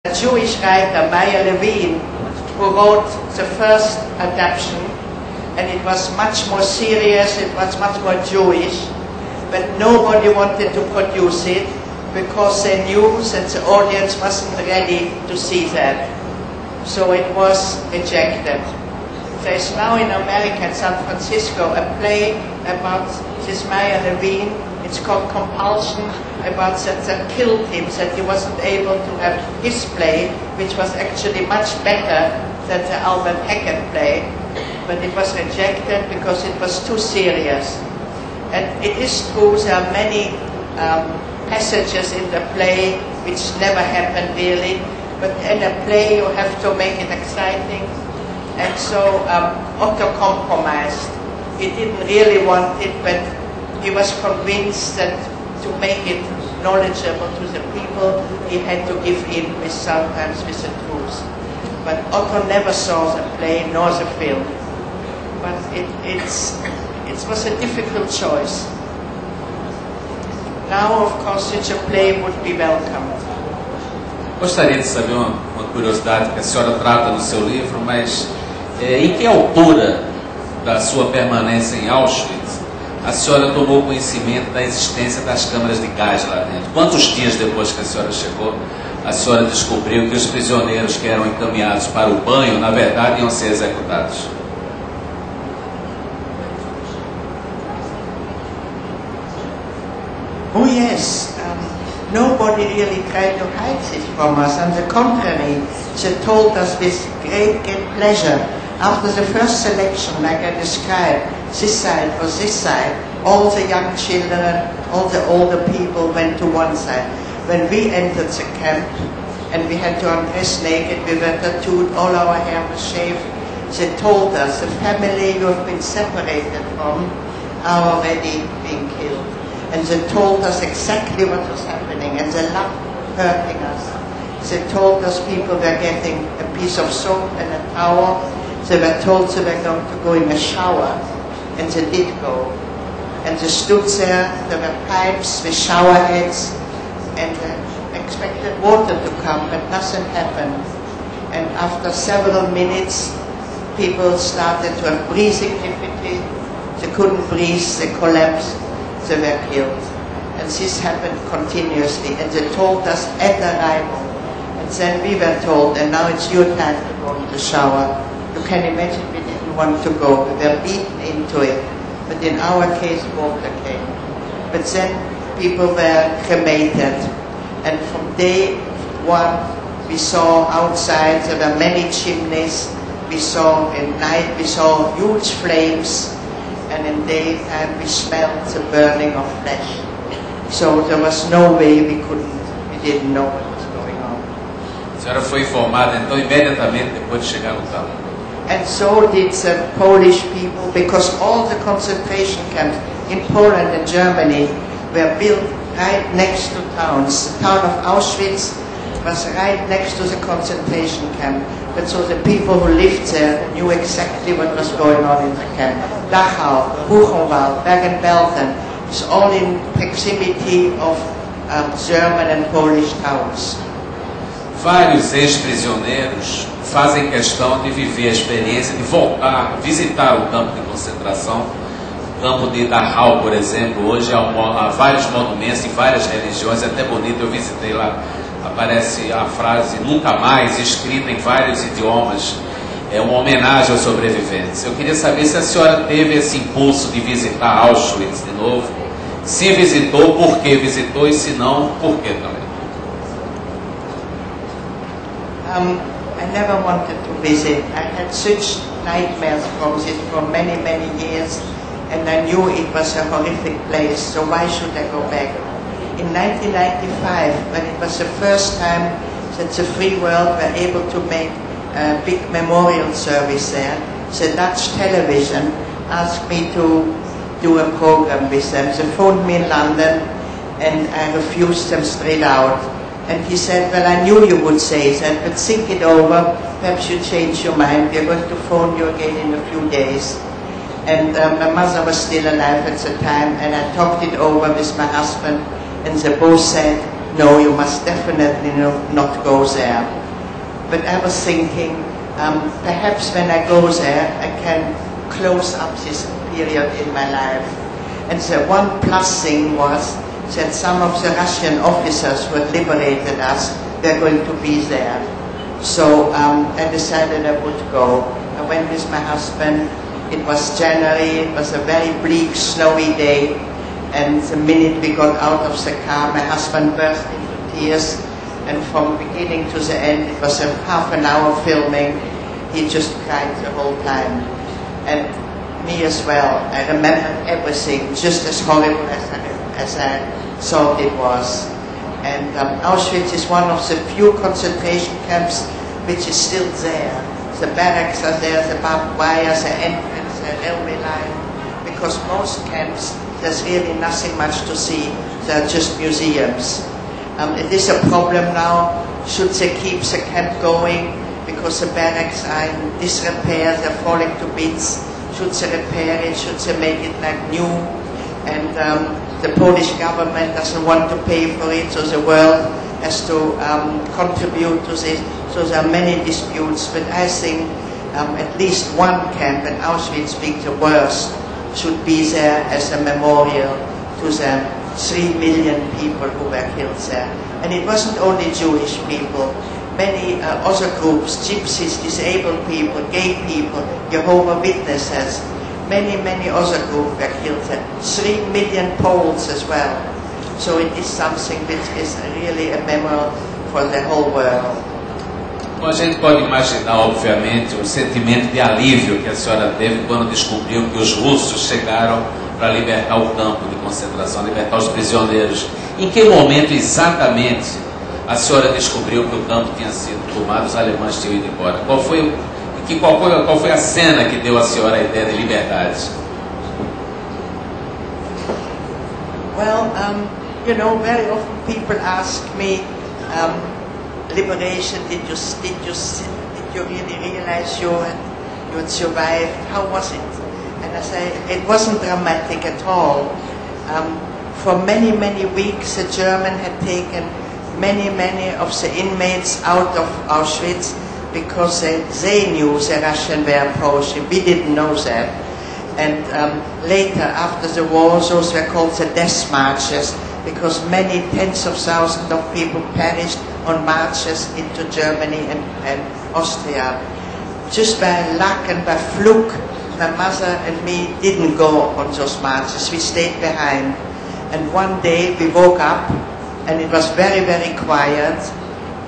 A Jewish writer, Meyer Levine, who wrote the first adaptation, and it was much more serious, it was much more Jewish, but nobody wanted to produce it because they knew that the audience wasn't ready to see that. So it was rejected. There is now in America, in San Francisco, a play about this Meyer Levine. It's called Compulsion, about that killed him, that he wasn't able to have his play, which was actually much better than the Albert Hackett play, but it was rejected because it was too serious. And it is true, there are many passages in the play which never happened really, but in a play you have to make it exciting. And so Otto compromised. He didn't really want it, but he was convinced that to make it knowledgeable to the people, he had to give in with sometimes with the truth. But Otto never saw the play nor the film. But it was a difficult choice. Now, of course, such a play would be welcomed. Gostaria de saber uma curiosidade que a senhora trata no seu livro, mas em que altura da sua permanência em Auschwitz a senhora tomou conhecimento da existência das câmaras de gás lá dentro? Quantos dias depois que a senhora chegou, a senhora descobriu que os prisioneiros que eram encaminhados para o banho, na verdade, iam ser executados? Oh yes, nobody really tried to hide this from us. On the contrary, they told us with great pleasure. After the first selection, like I described, this side or this side, all the young children, all the older people went to one side. When we entered the camp and we had to undress naked, we were tattooed, all our hair was shaved, they told us, the family you have been separated from are already being killed. And they told us exactly what was happening, and they loved hurting us. They told us people were getting a piece of soap and a towel. They were told they were going to go in a shower, and they did go. And they stood there were pipes with shower heads, and they expected water to come, but nothing happened. And after several minutes, people started to have breathing difficulty. They couldn't breathe, they collapsed, they were killed. And this happened continuously, and they told us at arrival. And then we were told, and now it's your time to go in the shower. You can imagine we didn't want to go. We were beaten into it. But in our case, water came. But then people were cremated. And from day one, we saw outside, there were many chimneys. We saw at night, we saw huge flames. And in daytime, we smelled the burning of flesh. So there was no way we didn't know what was going on. A senhora foi informada, então, imediatamente depois de chegar no campo. And so did the Polish people, because all the concentration camps in Poland and Germany were built right next to towns. The town of Auschwitz was right next to the concentration camp. But so the people who lived there knew exactly what was going on in the camp. Dachau, Buchenwald, Bergen-Belsen, it's all in proximity of German and Polish towns. Vários ex-prisioneiros fazem questão de viver a experiência de voltar, visitar o campo de concentração. O campo de Dachau, por exemplo, hoje há vários monumentos em várias religiões, é até bonito, eu visitei lá, aparece a frase "nunca mais", escrita em vários idiomas, é uma homenagem aos sobreviventes. Eu queria saber se a senhora teve esse impulso de visitar Auschwitz de novo, se visitou, por que visitou, e se não, por que também? I never wanted to visit. I had such nightmares from it for many, many years, and I knew it was a horrific place, so why should I go back? In 1995, when it was the first time that the free world were able to make a big memorial service there, the Dutch television asked me to do a program with them. They phoned me in London, and I refused them straight out. And he said, well, I knew you would say that, but think it over, perhaps you change your mind, we're going to phone you again in a few days. And my mother was still alive at the time, and I talked it over with my husband, and they both said, no, you must definitely not go there. But I was thinking, perhaps when I go there, I can close up this period in my life. And the one plus thing was that some of the Russian officers who had liberated us were going to be there. So I decided I would go. I went with my husband. It was January. It was a very bleak, snowy day. And the minute we got out of the car, my husband burst into tears. And from beginning to the end, it was a half an hour filming. He just cried the whole time. And me as well. I remembered everything, just as horrible as I thought it was. And Auschwitz is one of the few concentration camps which is still there. The barracks are there, the barbed wire, the entrance, the railway line. Because most camps, there's really nothing much to see. They're just museums. It is a problem now. Should they keep the camp going? Because the barracks are in disrepair, they're falling to bits. Should they repair it? Should they make it like new? And the Polish government doesn't want to pay for it, so the world has to contribute to this. So there are many disputes, but I think at least one camp, and Auschwitz being the worst, should be there as a memorial to the 3 million people who were killed there. And it wasn't only Jewish people. Many other groups, gypsies, disabled people, gay people, Jehovah's Witnesses, many other groups were killed there. 3 million Poles as well. So it is something which is really a memorial for the whole world. Bom, a gente pode imaginar, obviamente, o sentimento de alívio que a senhora teve quando descobriu que os russos chegaram para libertar o campo de concentração, libertar os prisioneiros. Em que momento exatamente a senhora descobriu que o campo tinha sido tomado, os alemães tinham ido embora? Qual foi a cena que deu à senhora a ideia de liberdade? Well, you know, very often people ask me, liberation, did you really realize you had survived? How was it? And I say, it wasn't dramatic at all. For many weeks, the German had taken many of the inmates out of Auschwitz because they knew the Russians were approaching. We didn't know that. And later, after the war, those were called the death marches because many tens of thousands of people perished on marches into Germany and Austria. Just by luck and by fluke, my mother and me didn't go on those marches. We stayed behind. And one day we woke up and it was very quiet,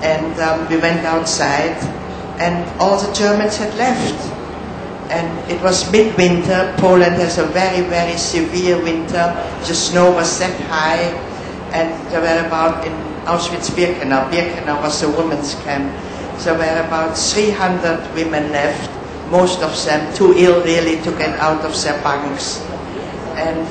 and we went outside and all the Germans had left. And it was midwinter. Poland has a very severe winter. The snow was that high, and there were about, in Auschwitz-Birkenau, Birkenau was a women's camp, there were about 300 women left, most of them too ill really to get out of their bunks. And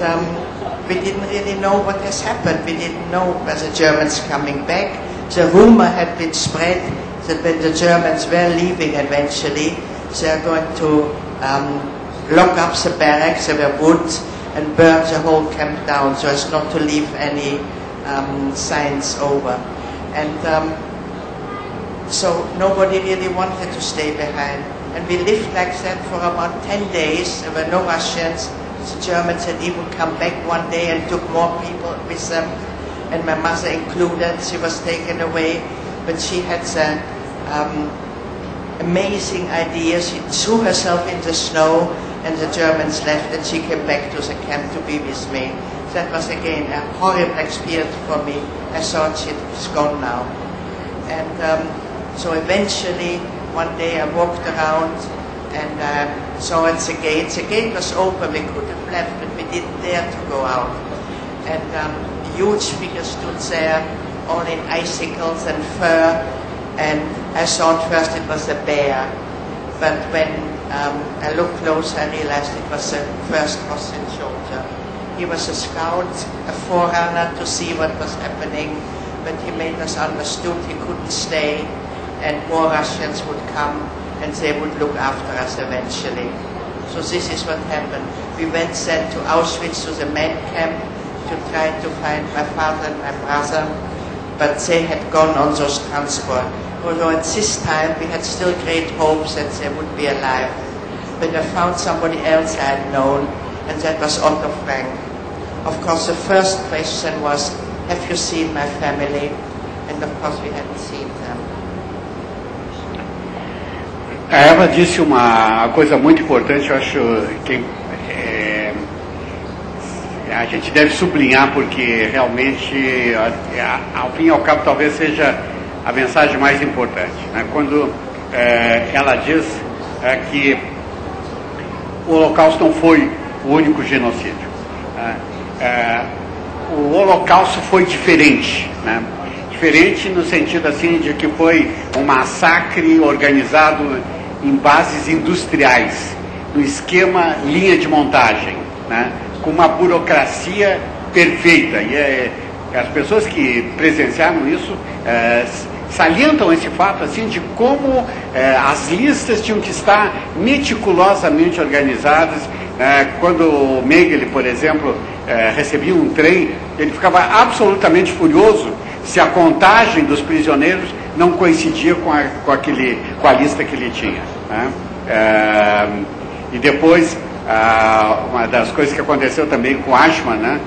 we didn't really know what has happened. We didn't know whether the Germans coming back. The rumor had been spread that when the Germans were leaving eventually, they are going to lock up the barracks, there were woods, and burn the whole camp down so as not to leave any signs over. And so nobody really wanted to stay behind. And we lived like that for about 10 days. There were no Russians. The Germans had even come back one day and took more people with them, and my mother included. She was taken away, but she had the amazing idea. She threw herself in the snow, and the Germans left, and she came back to the camp to be with me. That was again a horrible experience for me. I thought she was gone now. And so eventually, one day I walked around and saw at the gate. The gate was open, we could have left, but we didn't dare to go out. And huge figures stood there, all in icicles and fur, and I thought first it was a bear. But when I looked closer, I realized it was the first Austrian soldier. He was a scout, a forerunner to see what was happening, but he made us understood he couldn't stay, and more Russians would come and they would look after us eventually. So this is what happened. We went then to Auschwitz, to the men camp, to try to find my father and my brother, but they had gone on those transport. Although at this time we had still great hopes that they would be alive. But I found somebody else I had known, and that was Otto Frank. Of course, the first question was, have you seen my family? And of course we hadn't seen them. A Eva disse uma coisa muito importante, eu acho que a gente deve sublinhar, porque realmente, ao fim e ao cabo, talvez seja a mensagem mais importante, né? Quando ela diz que o Holocausto não foi o único genocídio. O Holocausto foi diferente, né? Diferente no sentido assim de que foi um massacre organizado em bases industriais, no esquema linha de montagem, né? Com uma burocracia perfeita. E as pessoas que presenciaram isso salientam esse fato assim de como as listas tinham que estar meticulosamente organizadas. Quando o Mengele, por exemplo, recebia um trem, ele ficava absolutamente furioso se a contagem dos prisioneiros não coincidia com a lista que ele tinha, né? E depois, uma das coisas que aconteceu também com Eichmann, né?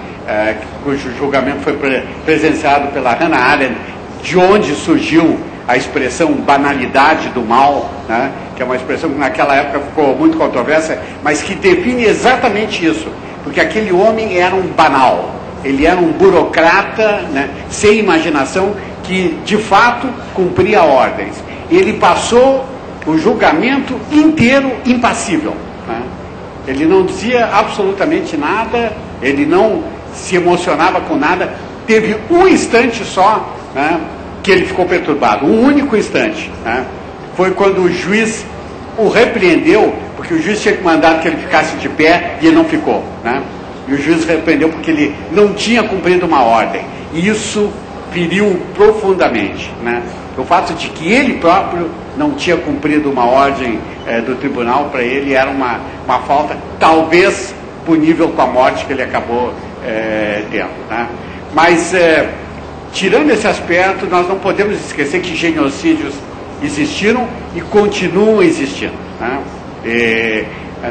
Cujo julgamento foi presenciado pela Hannah Arendt, de onde surgiu a expressão banalidade do mal, né? Que é uma expressão que naquela época ficou muito controversa, mas que define exatamente isso, porque aquele homem era um banal, ele era um burocrata, né? Sem imaginação, que de fato cumpria ordens. Ele passou o julgamento inteiro impassível, né? Ele não dizia absolutamente nada, ele não se emocionava com nada. Teve um instante só, né, que ele ficou perturbado, um único instante, né? Foi quando o juiz o repreendeu, porque o juiz tinha mandado que ele ficasse de pé e ele não ficou, né? E o juiz repreendeu porque ele não tinha cumprido uma ordem. E isso feriu profundamente, né? O fato de que ele próprio não tinha cumprido uma ordem do tribunal, para ele era uma falta, talvez punível com a morte que ele acabou tendo, né? Mas tirando esse aspecto, nós não podemos esquecer que genocídios existiram e continuam existindo, né?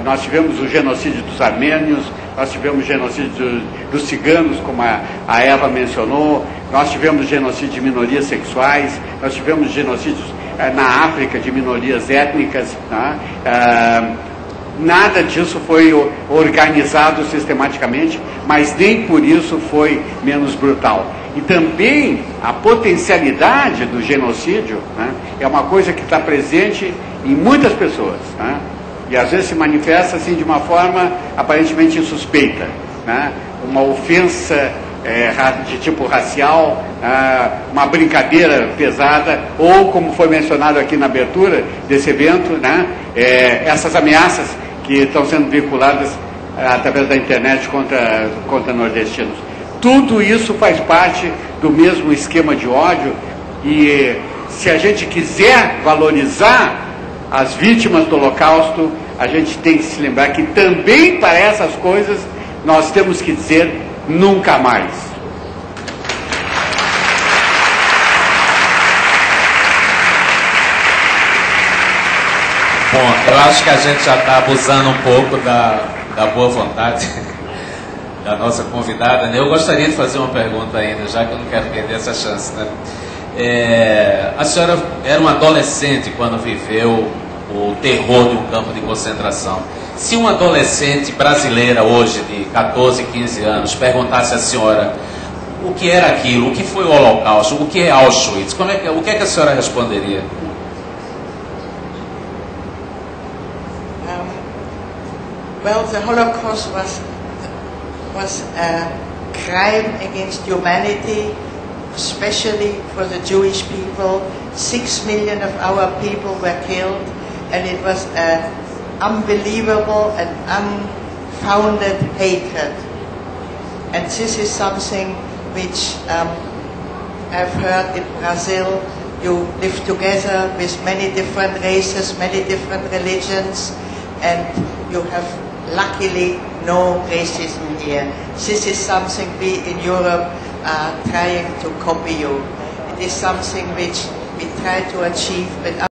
Nós tivemos o genocídio dos armênios, nós tivemos o genocídio dos ciganos, como a Eva mencionou, nós tivemos genocídio de minorias sexuais, nós tivemos genocídios na África de minorias étnicas, né? Nada disso foi organizado sistematicamente, mas nem por isso foi menos brutal. E também a potencialidade do genocídio, né, é uma coisa que está presente em muitas pessoas, né? E às vezes se manifesta assim de uma forma aparentemente insuspeita, né? Uma ofensa de tipo racial, uma brincadeira pesada, ou como foi mencionado aqui na abertura desse evento, né? Essas ameaças que estão sendo veiculadas através da internet contra nordestinos. Tudo isso faz parte do mesmo esquema de ódio, e se a gente quiser valorizar as vítimas do Holocausto, a gente tem que se lembrar que também para essas coisas nós temos que dizer nunca mais. Bom, eu acho que a gente já está abusando um pouco da boa vontade da nossa convidada, né? Eu gostaria de fazer uma pergunta ainda, já que eu não quero perder essa chance, né? A senhora era uma adolescente quando viveu o terror de um campo de concentração. Se uma adolescente brasileira hoje, de 14, 15 anos, perguntasse à senhora o que era aquilo, o que foi o Holocausto, o que é Auschwitz, o que é que a senhora responderia? Well, the Holocaust was a crime against humanity, especially for the Jewish people. 6 million of our people were killed, and it was an unbelievable and unfounded hatred. And this is something which I've heard in Brazil. You live together with many different races, many different religions, and you have luckily no racism here. This is something we in Europe are trying to copy you. it is something which we try to achieve, but